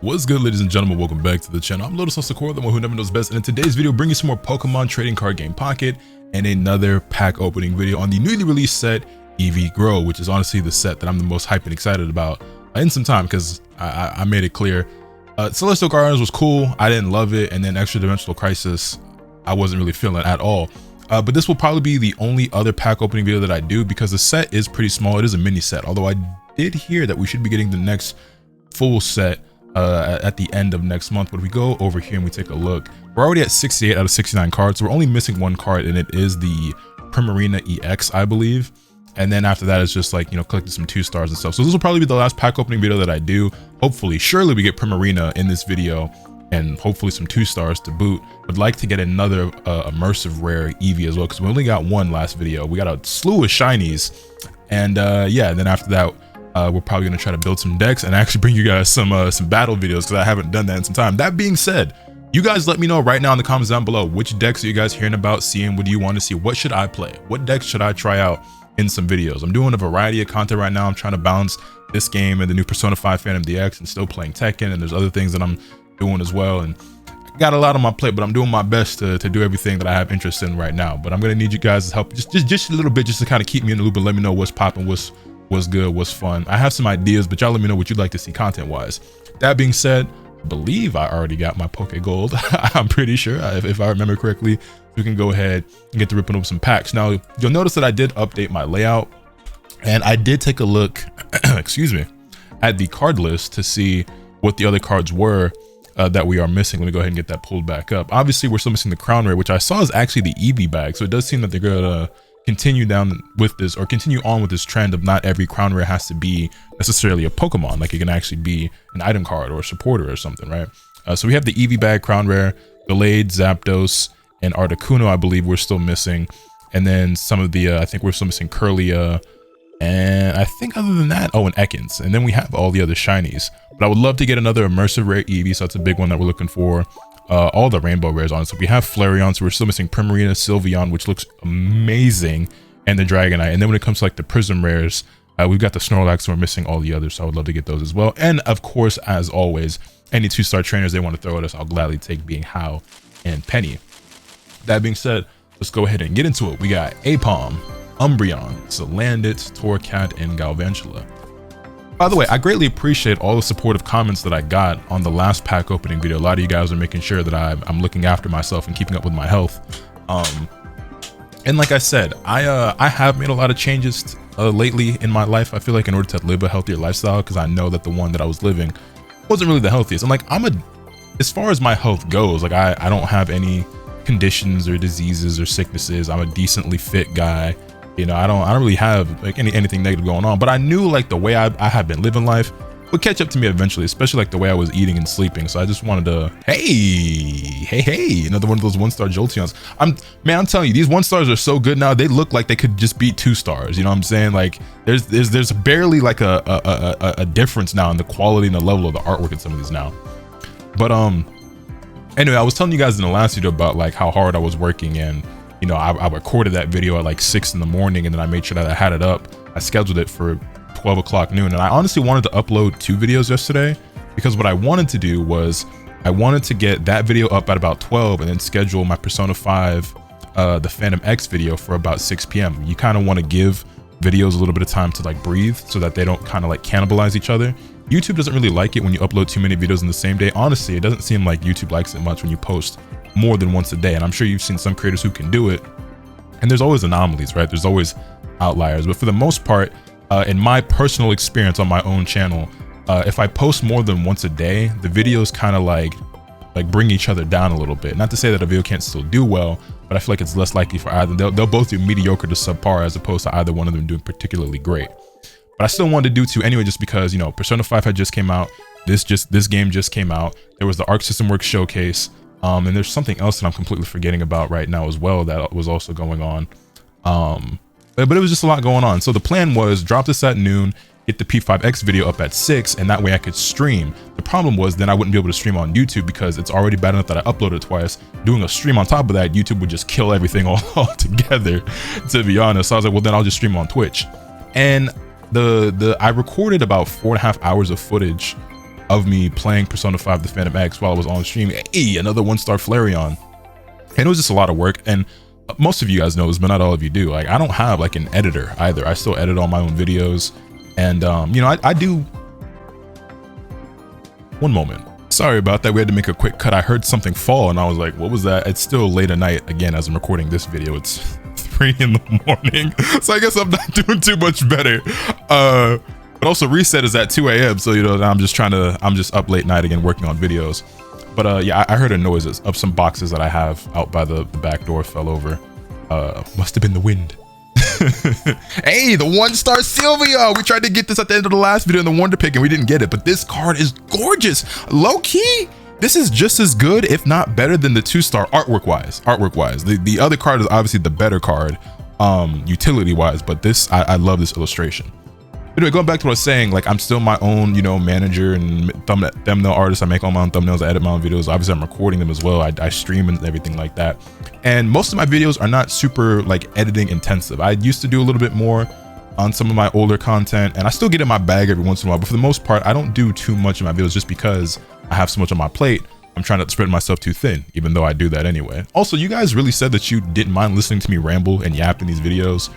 What's good, ladies and gentlemen? Welcome back to the channel. I'm LotusAsakura, the one who never knows best, and in today's video bring you some more Pokemon trading card game Pocket and another pack opening video on the newly released set Eevee Grow, which is honestly the set that I'm the most hyped and excited about in some time, because I made it clear Celestial Gardens was cool, I didn't love it, and then Extra Dimensional Crisis I wasn't really feeling at all. But this will probably be the only other pack opening video that I do, because the set is pretty small. It is a mini set, although I did hear that we should be getting the next full set at the end of next month. But if we go over here and we take a look, we're already at 68 out of 69 cards, so we're only missing one card, and it is the Primarina EX, I believe. And then after that, it's just like, you know, collecting some 2 stars and stuff. So this will probably be the last pack opening video that I do. Hopefully, surely we get Primarina in this video, and hopefully some 2 stars to boot. Would like to get another immersive rare Eevee as well, because we only got one last video. We got a slew of shinies, and yeah, and then after that, we're probably gonna try to build some decks and actually bring you guys some battle videos, because I haven't done that in some time. That being said, you guys let me know right now in the comments down below, which decks are you guys hearing about, seeing? What do you want to see? What should I play? What decks should I try out in some videos? I'm doing a variety of content right now. I'm trying to balance this game and the new Persona 5 Phantom DX, and still playing Tekken, and there's other things that I'm doing as well, and I got a lot on my plate, but I'm doing my best to do everything that I have interest in right now. But I'm gonna need you guys' help just a little bit, just to kind of keep me in the loop and let me know what's popping, what's good, what's fun. I have some ideas, but y'all let me know what you'd like to see content wise. That being said, I believe I already got my Poke Gold. I'm pretty sure, if I remember correctly. We can go ahead and get to ripping over some packs. Now you'll notice that I did update my layout, and I did take a look excuse me, at the card list to see what the other cards were that we are missing. Let me go ahead and get that pulled back up. Obviously we're still missing the Crown Rare, which I saw is actually the Eevee bag, so it does seem that they're gonna continue down with this, or continue on with this trend of not every Crown Rare has to be necessarily a Pokemon. Like, it can actually be an item card or a supporter or something, right? So we have the Eevee bag, Crown Rare, Gallade, Zapdos, and Articuno, I believe we're still missing. And then some of the I think we're still missing Curlia, and I think other than that, oh, and Ekans. And then we have all the other shinies. But I would love to get another immersive rare Eevee, so that's a big one that we're looking for. All the rainbow rares on it. So we have Flareon, so we're still missing Primarina, Sylveon, which looks amazing, and the Dragonite. And then when it comes to like the Prism rares, we've got the Snorlax, so we're missing all the others, so I would love to get those as well. And of course, as always, any 2-star trainers they want to throw at us, I'll gladly take, being Hao and Penny. That being said, let's go ahead and get into it. We got Apom, Umbreon, Salandit, Torcat, and Galvantula. By the way, I greatly appreciate all the supportive comments that I got on the last pack opening video. A lot of you guys are making sure that I'm looking after myself and keeping up with my health. And like I said, I have made a lot of changes lately in my life. I feel like in order to live a healthier lifestyle, because I know that the one that I was living wasn't really the healthiest. And like, as far as my health goes, like I don't have any conditions or diseases or sicknesses. I'm a decently fit guy. You know, I don't really have like anything negative going on, but I knew like the way I have been living life would catch up to me eventually, especially like the way I was eating and sleeping. So I just wanted to, hey, another one of those 1-star Jolteons. I'm telling you, these 1-stars are so good now. They look like they could just beat 2 stars. You know what I'm saying? Like there's barely like a difference now in the quality and the level of the artwork in some of these now. But anyway, I was telling you guys in the last video about like how hard I was working, and you know, I recorded that video at like 6 in the morning, and then I made sure that I had it up. I scheduled it for 12 o'clock noon, and I honestly wanted to upload 2 videos yesterday, because what I wanted to do was I wanted to get that video up at about 12 and then schedule my Persona 5 the Phantom X video for about 6 p.m. You kind of want to give videos a little bit of time to like breathe, so that they don't kind of like cannibalize each other. YouTube doesn't really like it when you upload too many videos in the same day. Honestly, it doesn't seem like YouTube likes it much when you post more than once a day, and I'm sure you've seen some creators who can do it, and there's always anomalies, right? There's always outliers, but for the most part, in my personal experience on my own channel, if I post more than once a day, the videos kind of like bring each other down a little bit. Not to say that a video can't still do well, but I feel like it's less likely for either. They'll both do mediocre to subpar, as opposed to either one of them doing particularly great. But I still wanted to do 2 anyway, just because, you know, Persona 5 had just came out. This game just came out. There was the Arc System Works showcase. And there's something else that I'm completely forgetting about right now as well that was also going on. But it was just a lot going on. So the plan was drop this at noon, get the P5X video up at 6, and that way I could stream. The problem was then I wouldn't be able to stream on YouTube, because it's already bad enough that I uploaded twice. Doing a stream on top of that, YouTube would just kill everything all together, to be honest. So I was like, well, then I'll just stream on Twitch. And I recorded about 4.5 hours of footage of me playing Persona 5 The Phantom X while I was on stream. Hey, another 1-star Flareon. And it was just a lot of work. And most of you guys know this, but not all of you do. Like, I don't have like an editor either. I still edit all my own videos. And, you know, I do. One moment. Sorry about that. We had to make a quick cut. I heard something fall and I was like, what was that? It's still late at night. Again, as I'm recording this video, it's 3 in the morning. So I guess I'm not doing too much better. But also reset is at 2 a.m. So, you know, I'm just up late night again, working on videos. But yeah, I heard a noise of some boxes that I have out by the back door fell over. Must have been the wind. Hey, the 1-star Sylvia. We tried to get this at the end of the last video in the Wonder Pick and we didn't get it, but this card is gorgeous. Low key, this is just as good, if not better, than the 2-star artwork wise. The other card is obviously the better card, utility wise, but this, I love this illustration. Anyway, going back to what I was saying, like, I'm still my own, you know, manager and thumbnail artist. I make all my own thumbnails, I edit my own videos. Obviously, I'm recording them as well. I stream and everything like that. And most of my videos are not super, like, editing intensive. I used to do a little bit more on some of my older content, and I still get in my bag every once in a while. But for the most part, I don't do too much in my videos just because I have so much on my plate. I'm trying not to spread myself too thin, even though I do that anyway. Also, you guys really said that you didn't mind listening to me ramble and yap in these videos.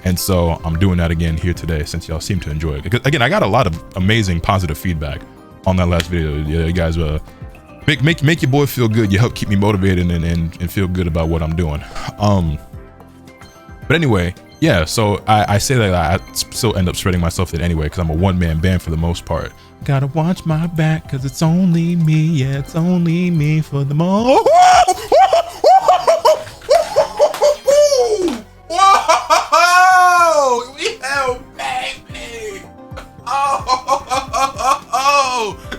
And so I'm doing that again here today since y'all seem to enjoy it. Because again, I got a lot of amazing positive feedback on that last video. Yeah, you guys make your boy feel good. You help keep me motivated and feel good about what I'm doing. But anyway, yeah, so I say that I still end up spreading myself thin anyway because I'm a one-man band for the most part. Gotta watch my back because it's only me. Yeah, it's only me for the most.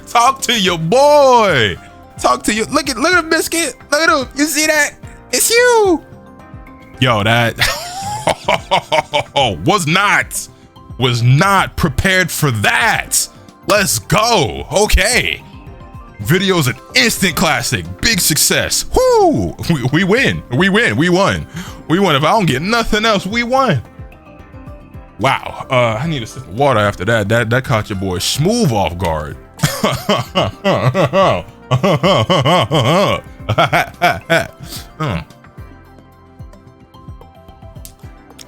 Talk to your boy. Talk to you. Look at him, Biscuit. Look at him. You see that? It's you. Yo, that was not prepared for that. Let's go. Okay. Video's an instant classic. Big success. Whoo! We win. We won. If I don't get nothing else, we won. Wow. I need a sip of water after that. That caught your boy smooth off guard.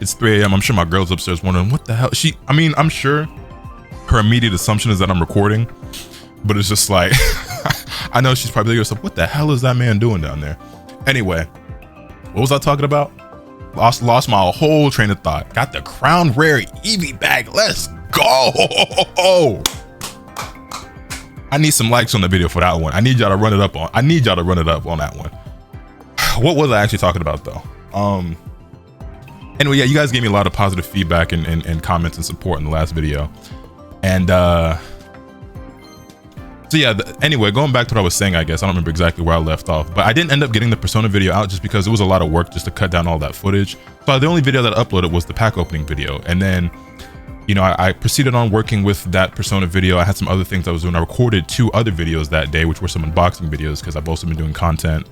It's 3 a.m. I'm sure my girl's upstairs wondering what the hell I'm sure her immediate assumption is that I'm recording, but it's just like I know she's probably like, what the hell is that man doing down there? Anyway, what was I talking about? Lost my whole train of thought. Got the Crown Rare Eevee bag. Let's go. I need some likes on the video for that one. I need y'all to run it up on that one. What was I actually talking about though? Anyway, yeah, you guys gave me a lot of positive feedback and comments and support in the last video. And so yeah, anyway, going back to what I was saying, I guess I don't remember exactly where I left off, but I didn't end up getting the Persona video out just because it was a lot of work just to cut down all that footage. So the only video that I uploaded was the pack opening video. And then, you know, I proceeded on working with that Persona video. I had some other things I was doing. I recorded 2 other videos that day, which were some unboxing videos because I've also been doing content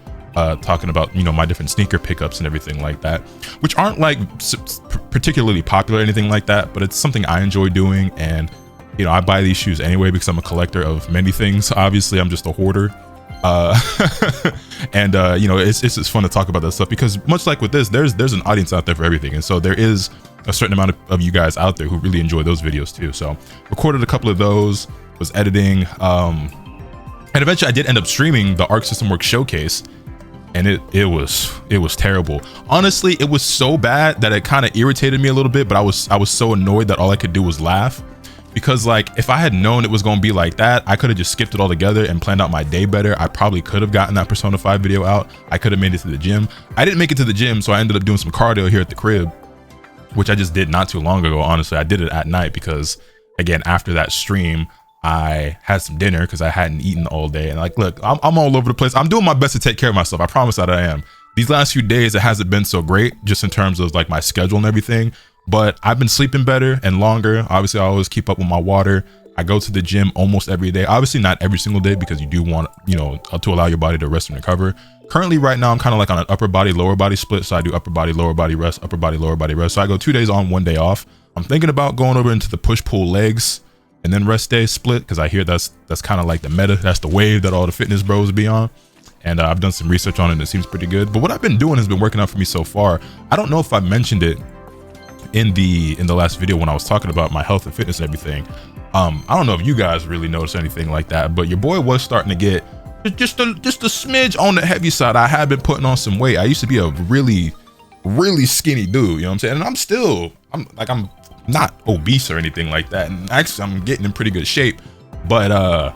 talking about, you know, my different sneaker pickups and everything like that, which aren't like particularly popular or anything like that, but it's something I enjoy doing. And you know, I buy these shoes anyway because I'm a collector of many things. Obviously, I'm just a hoarder. And you know, it's just fun to talk about that stuff because much like with this, there's an audience out there for everything. And so there is a certain amount of you guys out there who really enjoy those videos too. So recorded a couple of those, was editing, and eventually I did end up streaming the Arc System Works showcase. And it was terrible. Honestly, it was so bad that it kind of irritated me a little bit, but I was so annoyed that all I could do was laugh. Because like, if I had known it was going to be like that, I could have just skipped it all together and planned out my day better. I probably could have gotten that Persona 5 video out. I could have made it to the gym. I didn't make it to the gym, so I ended up doing some cardio here at the crib, which I just did not too long ago. Honestly, I did it at night because, again, after that stream, I had some dinner because I hadn't eaten all day. And like, look, I'm all over the place. I'm doing my best to take care of myself. I promise that I am. These last few days, it hasn't been so great just in terms of like my schedule and everything. But I've been sleeping better and longer. Obviously, I always keep up with my water. I go to the gym almost every day. Obviously, not every single day because you do want, you know, to allow your body to rest and recover. Currently, right now, I'm kind of like on an upper body, lower body split. So I do upper body, lower body rest, upper body, lower body rest. So I go 2 days on, 1 day off. I'm thinking about going over into the push-pull legs and then rest day split, because I hear that's kind of like the meta. That's the wave that all the fitness bros be on. And I've done some research on it and it seems pretty good. But what I've been doing has been working out for me so far. I don't know if I mentioned it in the last video when I was talking about my health and fitness and everything. I don't know if you guys really noticed anything like that, but your boy was starting to get just a smidge on the heavy side. I have been putting on some weight. I used to be a really skinny dude, you know what I'm saying? And I'm not obese or anything like that. And actually I'm getting in pretty good shape, but I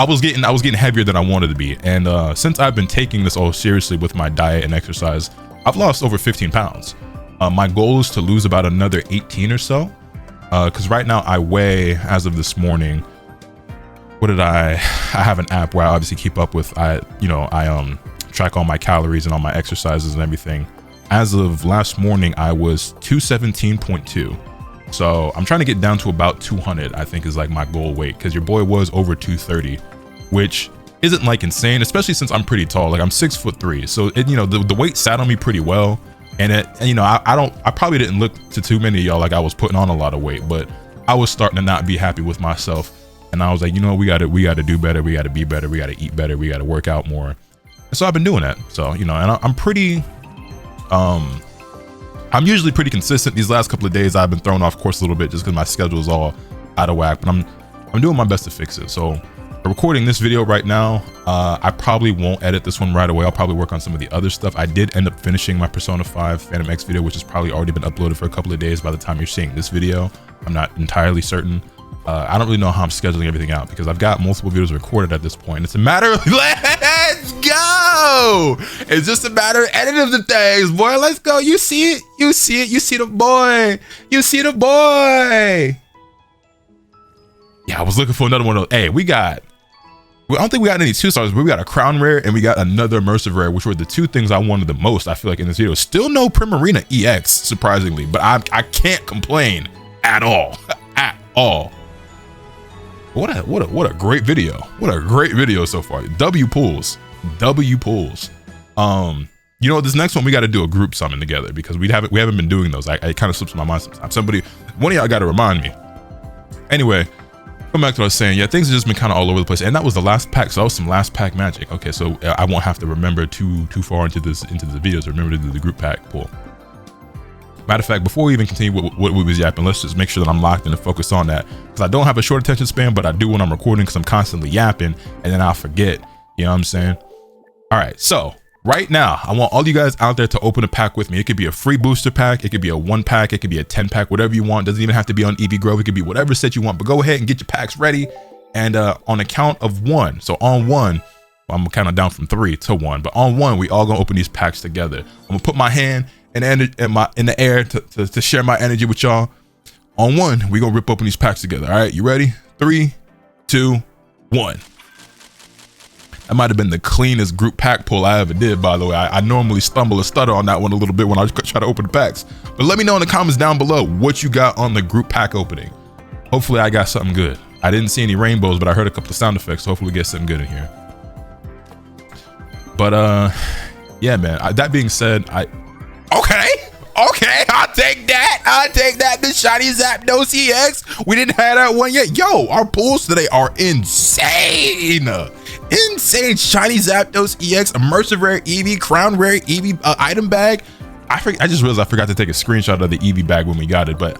was getting heavier than I wanted to be. And since I've been taking this all seriously with my diet and exercise, I've lost over 15 pounds. My goal is to lose about another 18 or so. Because right now I weigh, as of this morning, I have an app where I obviously keep up with, I track all my calories and all my exercises and everything. As of last morning, I was 217.2. So I'm trying to get down to about 200, I think is like my goal weight, because your boy was over 230, which isn't like insane, especially since I'm pretty tall. Like I'm 6'3", so it, the weight sat on me pretty well. And it, I probably didn't look to too many of y'all like I was putting on a lot of weight, but I was starting to not be happy with myself. And I was like, we got to do better. We got to be better. We got to eat better. We got to work out more. And so I've been doing that. So, and I'm pretty, I'm usually pretty consistent. These last couple of days I've been thrown off course a little bit just because my schedule is all out of whack, but I'm doing my best to fix it. So I'm recording this video right now. I probably won't edit this one right away. I'll probably work on some of the other stuff. I did end up finishing my Persona 5 Phantom X video, which has probably already been uploaded for a couple of days by the time you're seeing this video. I'm not entirely certain. I don't really know how I'm scheduling everything out because I've got multiple videos recorded at this point. It's a matter of let's go. It's just a matter of editing the things, boy. Let's go. You see it. You see it. You see the boy. You see the boy. Yeah, I was looking for another one of those. Hey, I don't think we got any 2-stars, but we got a crown rare and we got another immersive rare, which were the two things I wanted the most, I feel like, in this video. Still no Primarina EX, surprisingly, but I can't complain at all. At all. What a great video. What a great video so far. W pulls. This next one we got to do a group summon together because we haven't been doing those. It kind of slips my mind sometimes. One of y'all got to remind me. Anyway, come back to what I was saying. Yeah, things have just been kind of all over the place, and that was the last pack. So that was some last pack magic. Okay, so I won't have to remember too far into the videos to remember to do the group pack pull. Matter of fact, before we even continue what we was yapping, let's just make sure that I'm locked in and focused on that, because I don't have a short attention span, but I do when I'm recording because I'm constantly yapping and then I'll forget. You know what I'm saying? All right, so right now I want all you guys out there to open a pack with me. It could be a free booster pack, it could be a 1-pack, it could be a 10-pack, whatever you want. Doesn't even have to be on Eevee Grove. It could be whatever set you want, but go ahead and get your packs ready. And on a count of 1, so on 1, I'm gonna count it down from 3 to 1, but on 1 we all gonna open these packs together. I'm gonna put my hand in the air to share my energy with y'all. On 1, we gonna rip open these packs together. All right, you ready? 3, 2, 1. That might have been the cleanest group pack pull I ever did, by the way. I normally stumble or stutter on that one a little bit when I try to open the packs. But let me know in the comments down below what you got on the group pack opening. Hopefully I got something good. I didn't see any rainbows, but I heard a couple of sound effects, so hopefully we get something good in here. But yeah, man, that being said, Okay, I'll take that. The shiny Zapdos EX. We didn't have that one yet. Yo, our pulls today are insane. Shiny Zapdos EX, immersive rare Eevee, crown rare Eevee item bag. I just realized I forgot to take a screenshot of the Eevee bag when we got it, but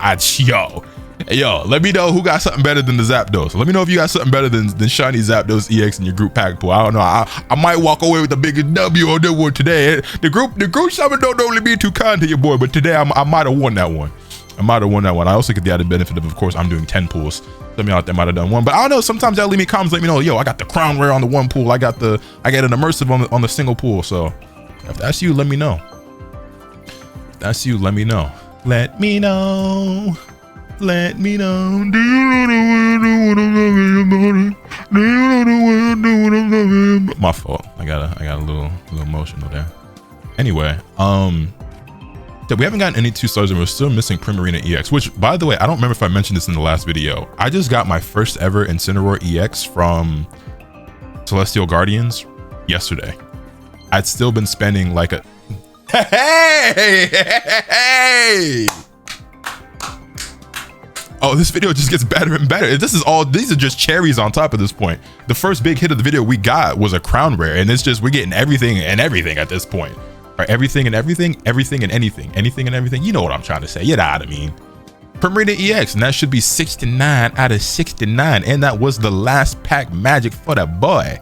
yo, let me know who got something better than the Zapdos. Let me know if you got something better than shiny Zapdos EX in your group pack pull. I don't know. I might walk away with the biggest W on that one today. The group summon don't only be too kind to your boy, but today I might have won that one. I also get the added benefit of course, I'm doing 10 pulls. Some of y'all out there might have done one, but I don't know. Sometimes y'all leave me comments, let me know. Yo, I got the crown rare on the 1 pool. I got an immersive on the single pool. So if that's you, let me know. Let me know. Let me know. Do you know what I'm talking about? My fault. I got a little emotional there. Anyway, we haven't gotten any 2-stars and we're still missing Primarina EX, which, by the way, I don't remember if I mentioned this in the last video. I just got my first ever Incineroar EX from Celestial Guardians yesterday. I'd still been spending like a hey. Oh, this video just gets better and better. These are just cherries on top at this point. The first big hit of the video we got was a crown rare, and it's just, we're getting everything and everything at this point. Right, everything and everything, everything and anything, anything and everything. You know what I'm trying to say. You know what I mean. Primarina EX, and that should be 69 out of 69. And that was the last pack magic for that boy.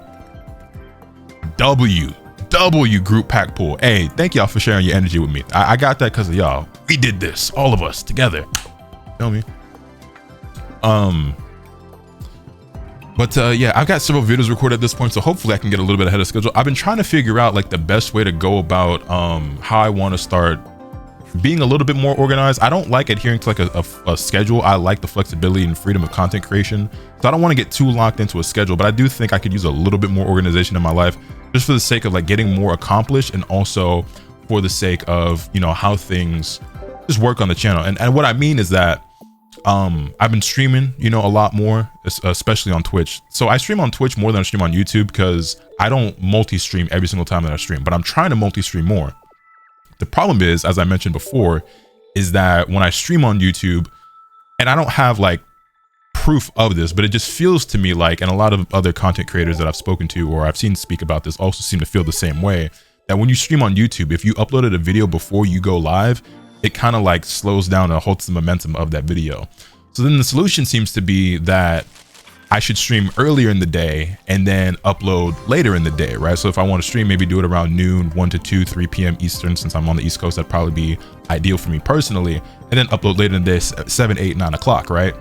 W group pack pull. Hey, thank y'all for sharing your energy with me. I got that because of y'all. We did this, all of us together. Feel me? But yeah, I've got several videos recorded at this point, so hopefully I can get a little bit ahead of schedule. I've been trying to figure out like the best way to go about how I want to start being a little bit more organized. I don't like adhering to like a schedule. I like the flexibility and freedom of content creation, so I don't want to get too locked into a schedule, but I do think I could use a little bit more organization in my life, just for the sake of like getting more accomplished, and also for the sake of, you know, how things just work on the channel. And what I mean is that I've been streaming, you know, a lot more, especially on Twitch. So I stream on Twitch more than I stream on YouTube, because I don't multi-stream every single time that I stream, but I'm trying to multi-stream more. The problem is, as I mentioned before, is that when I stream on YouTube, and I don't have like proof of this, but it just feels to me like, and a lot of other content creators that I've spoken to or I've seen speak about this also seem to feel the same way, that when you stream on YouTube, if you uploaded a video before you go live, it kind of like slows down and halts the momentum of that video. So then the solution seems to be that I should stream earlier in the day and then upload later in the day, right? So if I want to stream, maybe do it around noon, 1 to 2, 3 p.m. Eastern, since I'm on the East Coast, that'd probably be ideal for me personally, and then upload later in the day, 7, 8, 9 o'clock, right?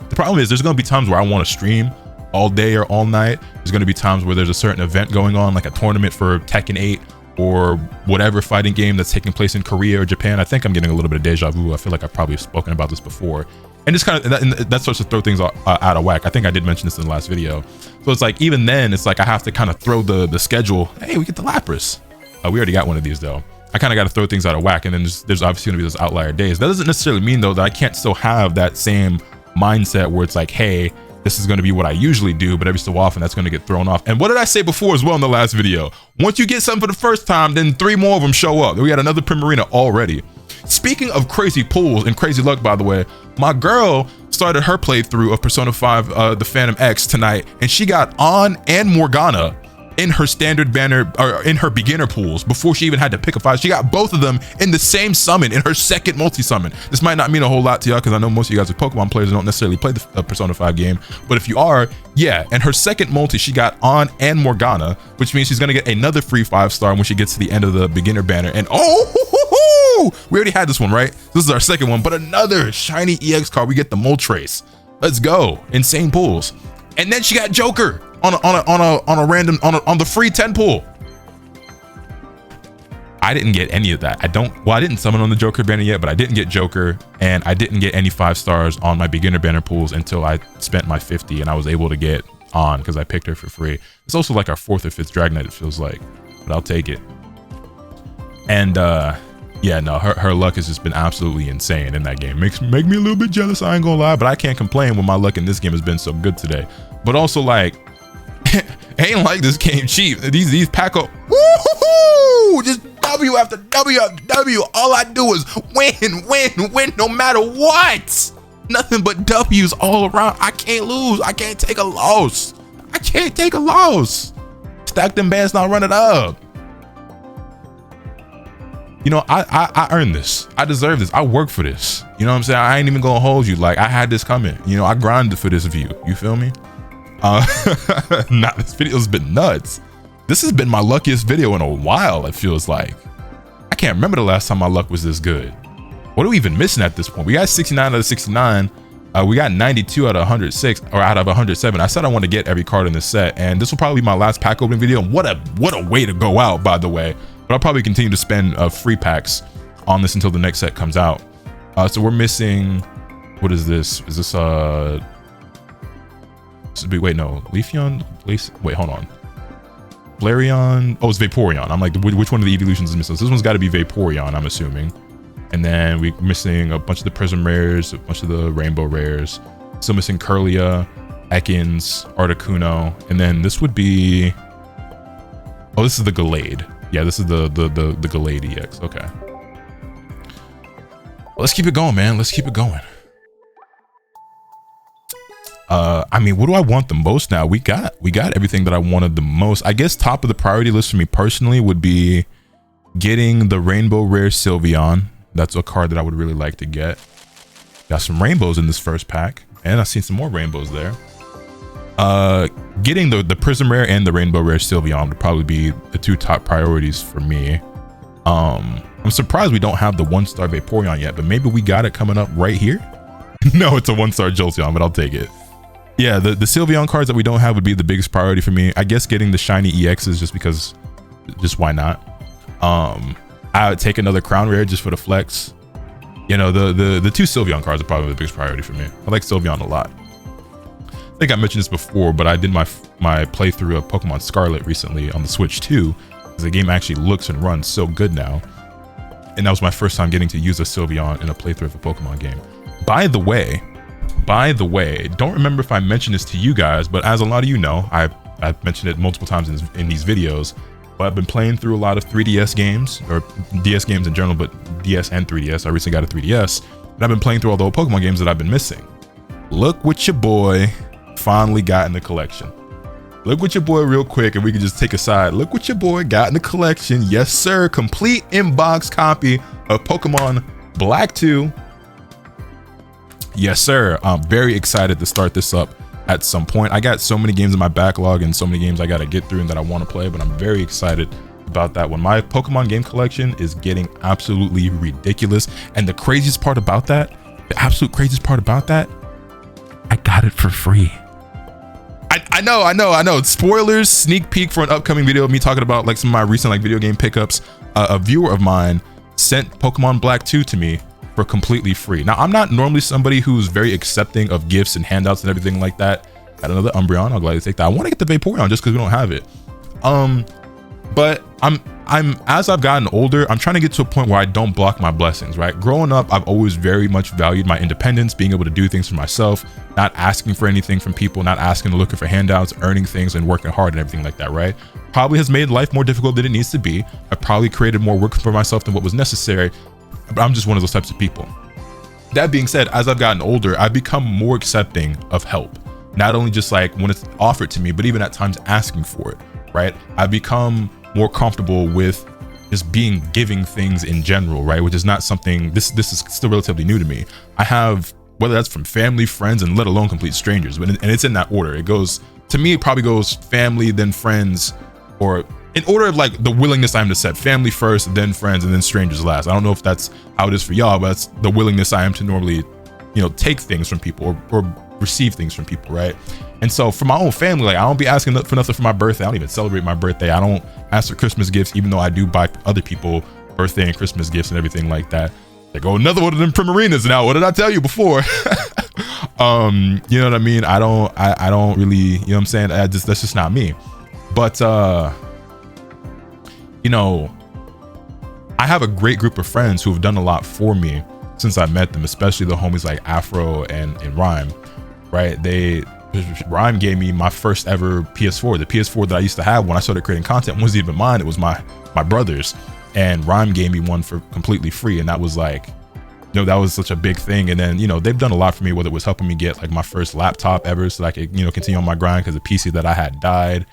The problem is there's going to be times where I want to stream all day or all night. There's going to be times where there's a certain event going on, like a tournament for Tekken 8 or whatever fighting game that's taking place in Korea or Japan. I think I'm getting a little bit of deja vu. I feel like I've probably spoken about this before. And just kind of, that starts to throw things out of whack. I think I did mention this in the last video. So it's like, even then, it's like I have to kind of throw the schedule. Hey, we get the Lapras. We already got one of these though. I kind of got to throw things out of whack. And then there's obviously gonna be those outlier days. That doesn't necessarily mean though that I can't still have that same mindset where it's like, hey, this is going to be what I usually do, but every so often that's going to get thrown off. And what did I say before as well in the last video? Once you get something for the first time, then 3 more of them show up. We got another Primarina already. Speaking of crazy pulls and crazy luck, by the way, my girl started her playthrough of Persona 5 the Phantom X tonight, and she got An and Morgana in her standard banner, or in her beginner pools, before she even had to pick a fight. She got both of them in the same summon, in her second multi-summon. This might not mean a whole lot to y'all, because I know most of you guys are Pokemon players and don't necessarily play the Persona 5 game, but if you are, yeah, in her second multi, she got An and Morgana, which means she's gonna get another free 5-star when she gets to the end of the beginner banner. And oh, we already had this one, right? This is our second one, but another shiny EX card. We get the Moltres. Let's go. Insane pulls. And then she got Joker on the free 10 pull. I didn't get any of that. I didn't summon on the Joker banner yet, but I didn't get Joker, and I didn't get any 5-stars on my beginner banner pools until I spent my 50 and I was able to get On, because I picked her for free. It's also like our 4th or 5th Dragonite, it feels like, but I'll take it. And yeah, no, her luck has just been absolutely insane in that game. Make me a little bit jealous, I ain't gonna lie, but I can't complain when my luck in this game has been so good today. But also, like, ain't like this game cheap. These pack-up, woo-hoo-hoo! Just W after W after W. All I do is win, no matter what. Nothing but W's all around. I can't lose. I can't take a loss. I can't take a loss. Stack them bands, not run it up. You know, I earned this. I deserve this. I work for this. You know what I'm saying? I ain't even gonna hold you. Like, I had this coming. You know, I grinded for this view. You feel me? Nah, this video's been nuts. This has been my luckiest video in a while, it feels like. I can't remember the last time my luck was this good. What are we even missing at this point? We got 69 out of 69. We got 92 out of 106, or out of 107. I said I want to get every card in this set, and this will probably be my last pack opening video. And what a way to go out, by the way. But I'll probably continue to spend free packs on this until the next set comes out. So we're missing, what is this? Is this wait, no, Leafeon? Wait, hold on. Flareon? Oh, it's Vaporeon. I'm like, which one of the evolutions is missing? So this one's got to be Vaporeon, I'm assuming. And then we're missing a bunch of the Prism rares, a bunch of the Rainbow rares. Still missing Curlia, Ekans, Articuno, and then this would be, oh, this is the Gallade. Yeah, this is the Gallade EX. Okay. Let's keep it going, man. Let's keep it going. I mean, what do I want the most now? We got everything that I wanted the most. I guess top of the priority list for me personally would be getting the rainbow rare Sylveon. That's a card that I would really like to get. Got some rainbows in this first pack, and I've seen some more rainbows there. Getting the prism rare and the rainbow rare Sylveon would probably be the two top priorities for me. I'm surprised we don't have the 1-star Vaporeon yet, but maybe we got it coming up right here. No, it's a 1-star Jolteon, but I'll take it. Yeah, the Sylveon cards that we don't have would be the biggest priority for me. I guess getting the shiny EXs just why not? I would take another crown rare just for the flex. You know, the two Sylveon cards are probably the biggest priority for me. I like Sylveon a lot. I think I mentioned this before, but I did my playthrough of Pokemon Scarlet recently on the Switch 2, because the game actually looks and runs so good now. And that was my first time getting to use a Sylveon in a playthrough of a Pokemon game. By the way, don't remember if I mentioned this to you guys, but as a lot of you know, I've mentioned it multiple times in these videos, but I've been playing through a lot of 3DS games, or DS games in general, but DS and 3DS. I recently got a 3DS, and I've been playing through all the old Pokemon games that I've been missing. Look what your boy finally got in the collection. Look what your boy real quick, and we can just take a side. Look what your boy got in the collection. Yes, sir. Complete inbox copy of Pokemon Black 2. Yes, sir. I'm very excited to start this up at some point. I got so many games in my backlog and so many games I got to get through and that I want to play, but I'm very excited about that one. My Pokemon game collection is getting absolutely ridiculous. And the craziest part about that, the absolute craziest part about that, I got it for free. I know. Spoilers, sneak peek for an upcoming video of me talking about like some of my recent like video game pickups. A viewer of mine sent Pokemon Black 2 to me for completely free. Now, I'm not normally somebody who's very accepting of gifts and handouts and everything like that. Got another Umbreon. I'll gladly take that. I want to get the Vaporeon just because we don't have it. But I'm as I've gotten older, I'm trying to get to a point where I don't block my blessings, right? Growing up, I've always very much valued my independence, being able to do things for myself, not asking for anything from people, not asking or looking for handouts, earning things and working hard and everything like that, right? Probably has made life more difficult than it needs to be. I probably created more work for myself than what was necessary, but I'm just one of those types of people. That being said, as I've gotten older, I've become more accepting of help. Not only just like when it's offered to me, but even at times asking for it, right? I've become more comfortable with just giving things in general, right? Which is not something, this is still relatively new to me. I have, whether that's from family, friends, and let alone complete strangers, and it's in that order. It goes, to me, it probably goes family, then friends, or in order of like the willingness I am to set. Family first, then friends, and then strangers last. I don't know if that's how it is for y'all, but that's the willingness I am to normally, you know, take things from people or receive things from people, right? And so for my own family, like I don't be asking for nothing for my birthday. I don't even celebrate my birthday. I don't ask for Christmas gifts, even though I do buy other people birthday and Christmas gifts and everything like that. They go, another one of them Primarinas now. What did I tell you before? You know what I mean? I don't really, you know what I'm saying? That's just not me. But you know, I have a great group of friends who have done a lot for me since I met them, especially the homies like Afro and Rhyme, right? Rhyme gave me my first ever PS4. The PS4 that I used to have when I started creating content wasn't even mine. It was my brother's, and Rhyme gave me one for completely free. And that was like, you know, that was such a big thing. And then, you know, they've done a lot for me, whether it was helping me get like my first laptop ever so that I could, you know, continue on my grind because the PC that I had died.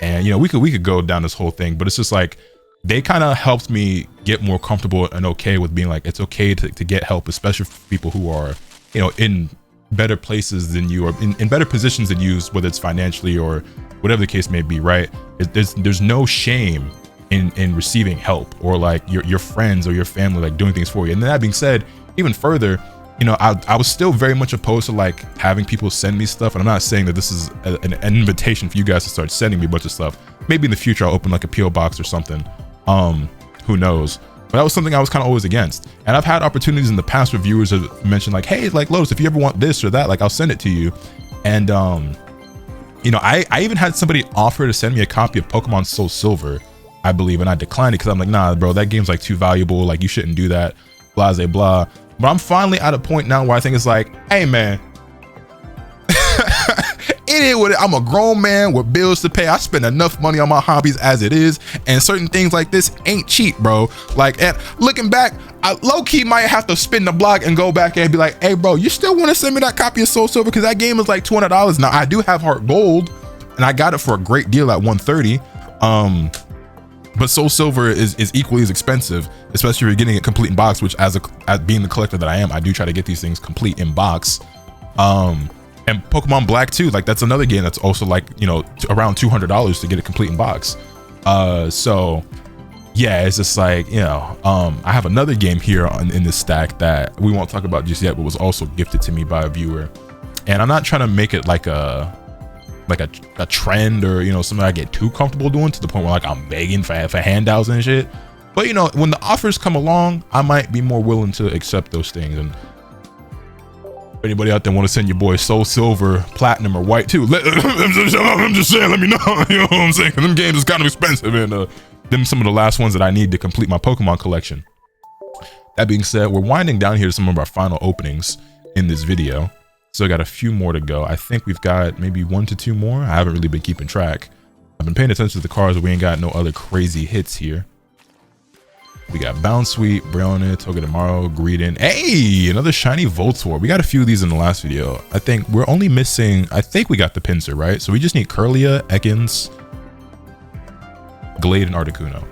And, you know, we could go down this whole thing, but it's just like, they kind of helped me get more comfortable and okay with being like, it's okay to get help, especially for people who are, you know, in better places than you, or in better positions than you, whether it's financially or whatever the case may be, right? There's no shame in receiving help, or like your friends or your family like doing things for you. And then that being said, even further, you know, I was still very much opposed to like having people send me stuff. And I'm not saying that this is an invitation for you guys to start sending me a bunch of stuff. Maybe in the future I'll open like a PO box or something. Who knows? But that was something I was kind of always against. And I've had opportunities in the past where viewers have mentioned like, hey, like Lotus, if you ever want this or that, like I'll send it to you. And you know, I even had somebody offer to send me a copy of Pokemon Soul Silver, I believe, and I declined it because I'm like, nah, bro, that game's like too valuable. Like you shouldn't do that. Blah, blah, blah. But I'm finally at a point now where I think it's like, hey man, it is what I'm a grown man with bills to pay. I spend enough money on my hobbies as it is, and certain things like this ain't cheap, bro. Like, and looking back, I low-key might have to spin the block and go back and be like, hey bro, you still want to send me that copy of Soul Silver? Because that game is like $200. Now I do have Heart Gold, and I got it for a great deal at $130. But Soul Silver is equally as expensive, especially if you're getting it complete in box, which as being the collector that I am, I do try to get these things complete in box. And Pokemon Black too, like that's another game that's also like, you know, around $200 to get it complete in box. So yeah, it's just like, you know, I have another game here in this stack that we won't talk about just yet, but was also gifted to me by a viewer. And I'm not trying to make it like a trend or, you know, something I get too comfortable doing to the point where like I'm begging for handouts and shit. But you know, when the offers come along, I might be more willing to accept those things. And anybody out there want to send your boy Soul Silver, Platinum, or White too, I'm just saying, let me know. You know what I'm saying? 'Cause them games is kind of expensive, and them some of the last ones that I need to complete my Pokemon collection. That being said, we're winding down here to some of our final openings in this video. Still got a few more to go. I think we've got maybe 1 to 2 more. I haven't really been keeping track. I've been paying attention to the cards, but we ain't got no other crazy hits here. We got Bounce Sweet, Brilliant, Togedemaru, Greedent. Hey, another shiny Voltorb. We got a few of these in the last video. I think we're only missing, I think we got the Pinsir, right? So we just need Curlia, Ekans, Glade, and Articuno.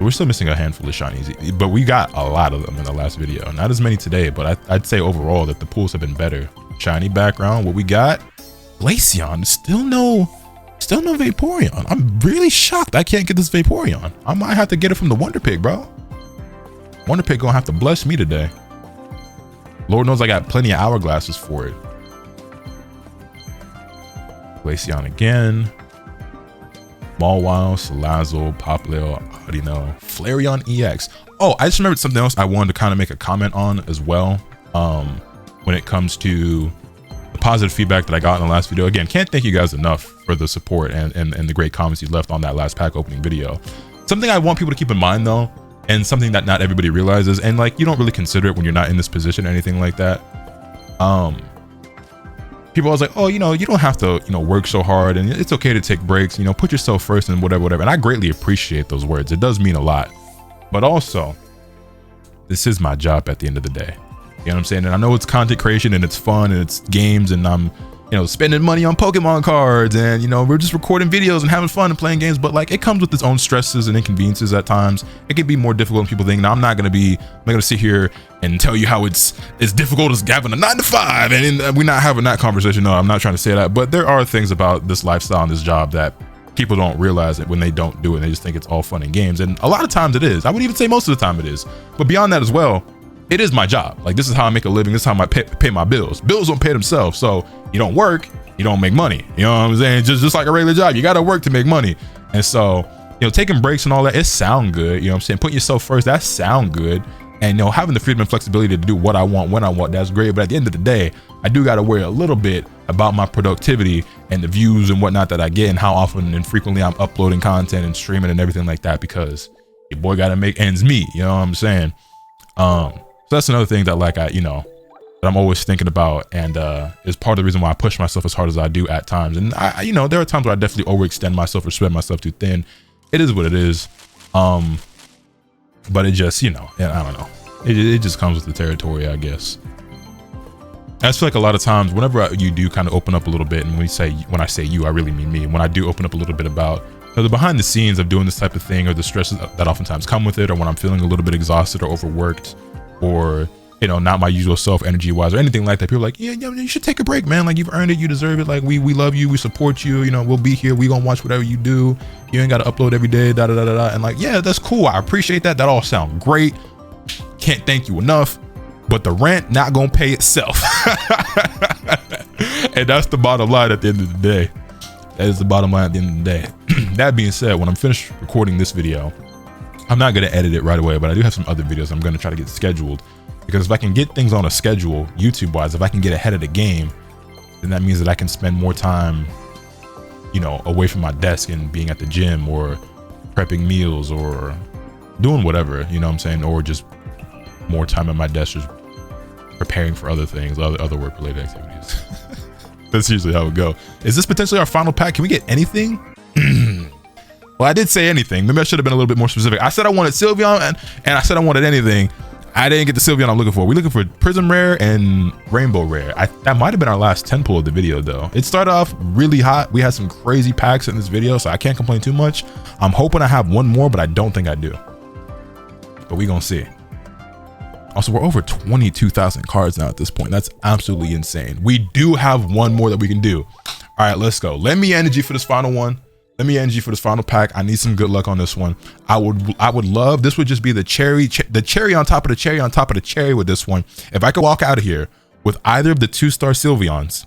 We're still missing a handful of shinies, but we got a lot of them in the last video. Not as many today, but I'd say overall that the pulls have been better. Shiny background, what we got? Glaceon, still no Vaporeon. I'm really shocked I can't get this Vaporeon. I might have to get it from the Wonder Pig, bro. Wonder Pig gonna have to bless me today. Lord knows I got plenty of hourglasses for it. Glaceon again. Mawile, Salazzle, Popplio, Audino, Flareon EX. Oh, I just remembered something else I wanted to kind of make a comment on as well. When it comes to the positive feedback that I got in the last video. Again, can't thank you guys enough for the support and the great comments you left on that last pack opening video. Something I want people to keep in mind though, and something that not everybody realizes, and like you don't really consider it when you're not in this position or anything like that. People always like, oh, you know, you don't have to, you know, work so hard, and it's okay to take breaks, you know, put yourself first and whatever. And I greatly appreciate those words. It does mean a lot. But also, this is my job at the end of the day. You know what I'm saying? And I know it's content creation and it's fun and it's games, and I'm, you know, spending money on Pokemon cards, and, you know, we're just recording videos and having fun and playing games, but like it comes with its own stresses and inconveniences at times. It can be more difficult than people think. Now I'm not gonna sit here and tell you how it's difficult as having a 9 to 5, and we're not having that conversation. No, I'm not trying to say that, but there are things about this lifestyle and this job that people don't realize it when they don't do it. They just think it's all fun and games, and a lot of times it is. I would even say most of the time it is, but beyond that as well, it is my job. Like, this is how I make a living. This is how I pay my bills. Bills don't pay themselves. So you don't work, you don't make money. You know what I'm saying? Just like a regular job, you got to work to make money. And so, you know, taking breaks and all that, it sound good. You know what I'm saying? Putting yourself first, that sound good. And, you know, having the freedom and flexibility to do what I want, when I want, that's great. But at the end of the day, I do got to worry a little bit about my productivity and the views and whatnot that I get, and how often and frequently I'm uploading content and streaming and everything like that, because your boy got to make ends meet. You know what I'm saying? So that's another thing that, like, that I'm always thinking about, and is part of the reason why I push myself as hard as I do at times. And I, you know, there are times where I definitely overextend myself or spread myself too thin. It is what it is. But it just, you know, I don't know. It just comes with the territory, I guess. I feel like a lot of times, whenever you do kind of open up a little bit, and when I say you, I really mean me. When I do open up a little bit about the behind the scenes of doing this type of thing, or the stresses that oftentimes come with it, or when I'm feeling a little bit exhausted or overworked, or, you know, not my usual self energy wise or anything like that, people are like, yeah, you should take a break, man. Like, you've earned it, you deserve it. Like, we love you, we support you, you know, we'll be here, we gonna watch whatever you do. You ain't gotta upload every day, da da da da. And like, yeah, that's cool, I appreciate that. That all sound great. Can't thank you enough. But the rent not gonna pay itself. And that's the bottom line at the end of the day. That is the bottom line at the end of the day. That being said, when I'm finished recording this video, I'm not gonna edit it right away, but I do have some other videos I'm gonna try to get scheduled, because if I can get things on a schedule, YouTube wise, if I can get ahead of the game, then that means that I can spend more time, you know, away from my desk and being at the gym, or prepping meals, or doing whatever, you know what I'm saying, or just more time at my desk just preparing for other things, other work related activities. That's usually how it go. Is this potentially our final pack? Can we get anything? Well, I did say anything. Maybe I should have been a little bit more specific. I said I wanted Sylveon, and I said I wanted anything. I didn't get the Sylveon I'm looking for. We're looking for Prism Rare and Rainbow Rare. That might have been our last 10 pull of the video, though. It started off really hot. We had some crazy packs in this video, so I can't complain too much. I'm hoping I have one more, but I don't think I do. But we gonna see. Also, we're over 22,000 cards now at this point. That's absolutely insane. We do have one more that we can do. All right, let's go. Let me energy for this final one. Let me energy for this final pack. I need some good luck on this one. I would love, this would just be the cherry on top of the cherry on top of the cherry with this one. If I could walk out of here with either of the 2-star Sylveons,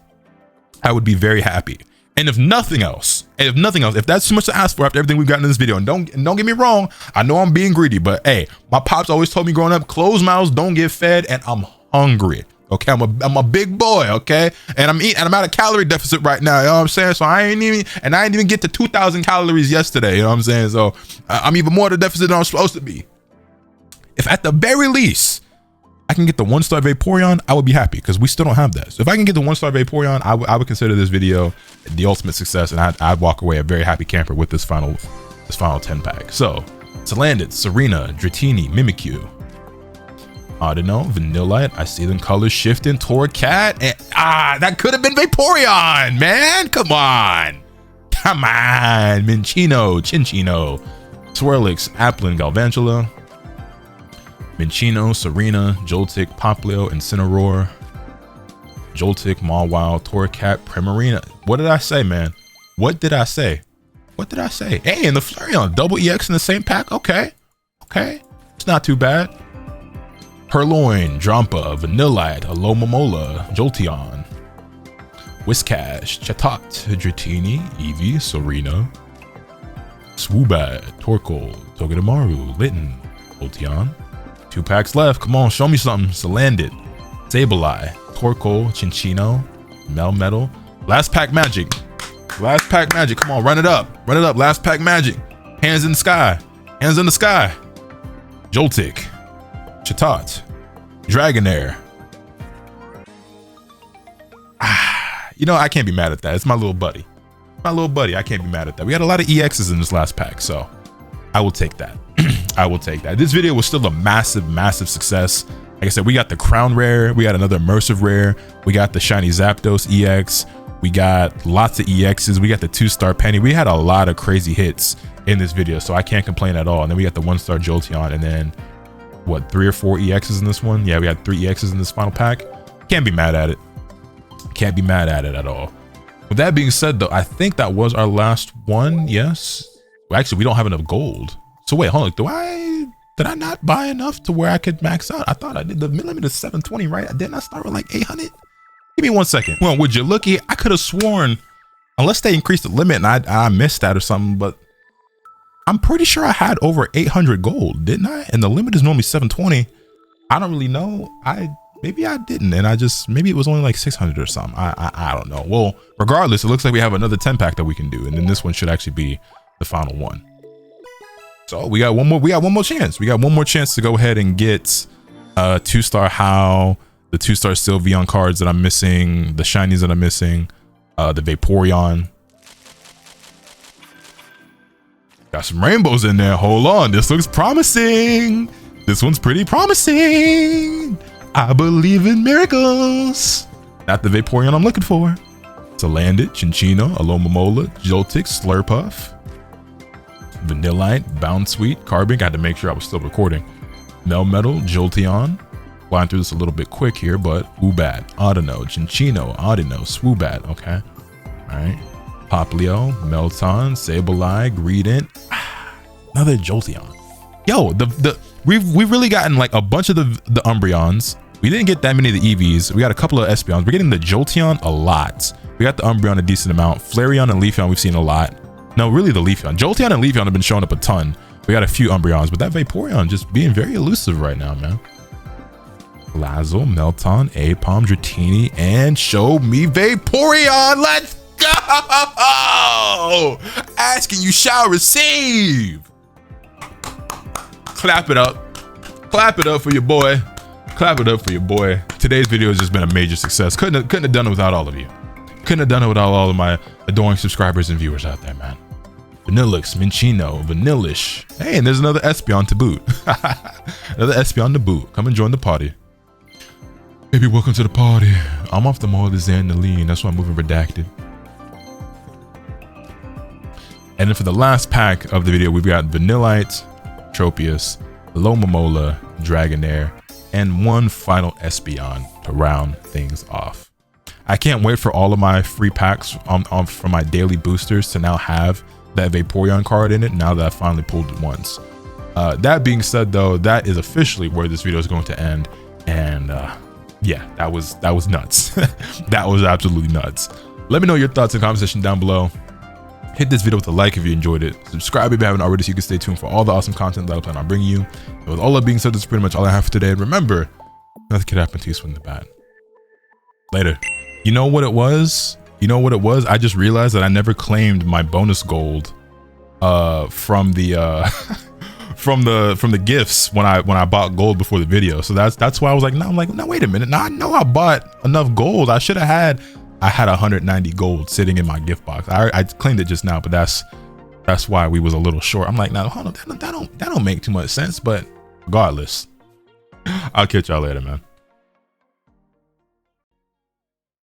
I would be very happy. And if nothing else, if that's too much to ask for after everything we've gotten in this video, and don't get me wrong, I know I'm being greedy, but hey, my pops always told me growing up, closed mouths don't get fed, and I'm hungry. Okay, I'm a big boy, okay? And I'm eating, and I'm at a calorie deficit right now, you know what I'm saying? So I ain't even get to 2,000 calories yesterday, you know what I'm saying? So I'm even more at a deficit than I'm supposed to be. If at the very least, I can get the 1-star Vaporeon, I would be happy, because we still don't have that. So if I can get the 1-star Vaporeon, I would consider this video the ultimate success, and I'd walk away a very happy camper with this final 10 pack. So, Salandit, Serena, Dratini, Mimikyu, Audino, Vanillite, I see them colors shifting, Torcat, and that could have been Vaporeon, man. Come on, Minchino, Chinchino, Swirlix, Applin, Galvantula, Minchino, Serena, Joltik, Popplio, Incineroar, Joltik, Mawile, Torcat, Primarina. What did I say, man? What did I say? Hey, and the Flareon, double EX in the same pack. Okay, it's not too bad. Purloin, Drampa, Vanillite, Alomomola, Jolteon, Whiscash, Chatot, Dratini, Eevee, Serena, Swoobat, Torkoal, Togedemaru, Litten, Jolteon. 2 packs left. Come on, show me something. Salandit, Sableye, Torkoal, Chinchino, Melmetal. Last pack magic. Come on, run it up. Last pack magic. Hands in the sky. Joltik, Chatot, Dragonair. You know, I can't be mad at that. It's my little buddy. I can't be mad at that. We had a lot of EXs in this last pack, so I will take that. This video was still a massive success. Like I said, we got the Crown Rare, we got another Immersive Rare, we got the Shiny Zapdos EX, we got lots of EXs, we got the 2-star Penny. We had a lot of crazy hits in this video, so I can't complain at all. And then we got the 1-star Jolteon, and then what, 3 or 4 EXs in this one? Yeah, we had 3 EXs in this final pack. Can't be mad at it. At all. With that being said, though, I think that was our last one. Yes. Well, actually, we don't have enough gold. So wait, hold on. Did I not buy enough to where I could max out? I thought I did. The limit is 720, right? Didn't I start with like 800? Give me 1 second. Well, would you looky? I could have sworn, unless they increased the limit and I missed that or something, but I'm pretty sure I had over 800 gold, didn't I? And the limit is normally 720. I don't really know. Maybe I didn't, and maybe it was only like 600 or something. I don't know. Well, regardless, it looks like we have another 10 pack that we can do, and then this one should actually be the final one. So we got one more chance. We got one more chance to go ahead and get 2-star How, the 2-star Sylveon cards that I'm missing, the shinies that I'm missing, the Vaporeon. Got some rainbows in there. Hold on, this looks promising. This one's pretty promising. I believe in miracles. Not the Vaporeon I'm looking for. Salandit, Chinchino, Alomomola, Joltik, Slurpuff, Vanillite, Bounsweet, Carbink. I had to make sure I was still recording. Melmetal, Jolteon. Flying through this a little bit quick here, but Woobat, Audino, Chinchino, Audino, Swoobat. Okay. All right. Popplio, Melton, Sableye, Greedent. Another Jolteon. Yo, we've really gotten like a bunch of the Umbreons. We didn't get that many of the Eevees. We got a couple of Espeons. We're getting the Jolteon a lot. We got the Umbreon a decent amount. Flareon and Leafeon we've seen a lot. No, really the Leafeon. Jolteon and Leafeon have been showing up a ton. We got a few Umbreons, but that Vaporeon just being very elusive right now, man. Lazo, Melton, Apom, Dratini, and show me Vaporeon. Let's go! Asking you shall receive. Clap it up. Clap it up for your boy. Clap it up for your boy. Today's video has just been a major success. Couldn't have done it without all of you. Couldn't have done it without all of my adoring subscribers and viewers out there, man. Vanillix, Minchino, Vanillish. Hey, and there's another Espeon to boot. Another Espeon to boot. Come and join the party. Baby, welcome to the party. I'm off the mall to Xandaline. That's why I'm moving redacted. And then for the last pack of the video, we've got Vanillite, Tropius, Lomomola, Dragonair, and one final Espeon to round things off. I can't wait for all of my free packs from my daily boosters to now have that Vaporeon card in it now that I finally pulled it once. That being said though, that is officially where this video is going to end. And yeah, that was nuts. That was absolutely nuts. Let me know your thoughts in the comment section down below. Hit this video with a like if you enjoyed it. Subscribe if you haven't already so you can stay tuned for all the awesome content that I plan on bringing you. And with all that being said, that's pretty much all I have for today. And remember, nothing can happen to you swing the bat. Later. You know what it was? I just realized that I never claimed my bonus gold from the from the gifts when I bought gold before the video. So that's why I was like, no, wait a minute. Now I know I bought enough gold. I had 190 gold sitting in my gift box. I claimed it just now, but that's why we was a little short. I'm like, now hold on, that don't make too much sense. But regardless, I'll catch y'all later, man.